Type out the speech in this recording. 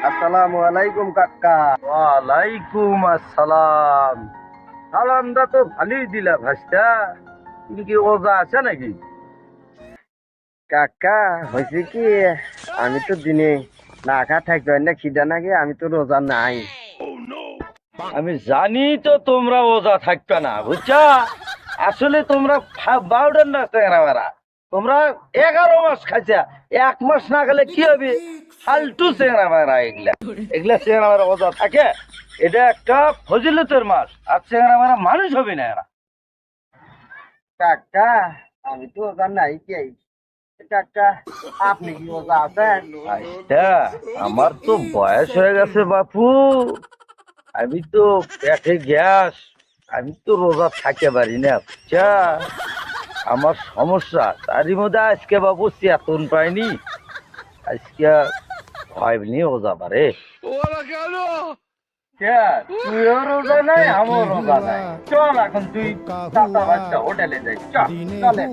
আসসালামু আলাইকুম কাকা। ওয়ালাইকুম আসসালাম। সালামটা তো ভালোই দিলা ভাইস্তা। তুমি কি ওজা আছে নাকি? কাকা হয়েছে কি, আমি তো দিনে না খা থাকতে হয় না, খিদা নাকি, আমি তো রোজা নাই। আমি জানি তো তোমরা ওজা থাকবে না, বুঝছা? আসলে তোমরা বাউডার না চেংরা মারা। তোমরা 11 মাস খাইছা, 1 মাস না গেলে কি হবে? ফালতু চেংরা মারা এগুলা। এগুলা চেংরা মারা ওজা থাকে। এটা একটা ফজিলতের মাস, আর চেংরা মারা মানুষ হবে না এরা। কাকা আমি তো রোজা নাই কে। কাকা আপনি কি রোজা আছেন? আচ্ছা, আমার তো বয়স হয়ে গেছে বাপু। আমি তো পেটে গ্যাস। আমি তো রোজা থাকতে পারি না, বুঝছা? আমার সমস্যা, তারই মধ্যে আজকে বাবু চেতন পাইনি। আজকে হয়নি রোজা পারে। তুইও রোজা নাই, আমার রোজা নাই। চল এখন তুই চাচা বাচ্চা হোটেলে যাই, চল চলে।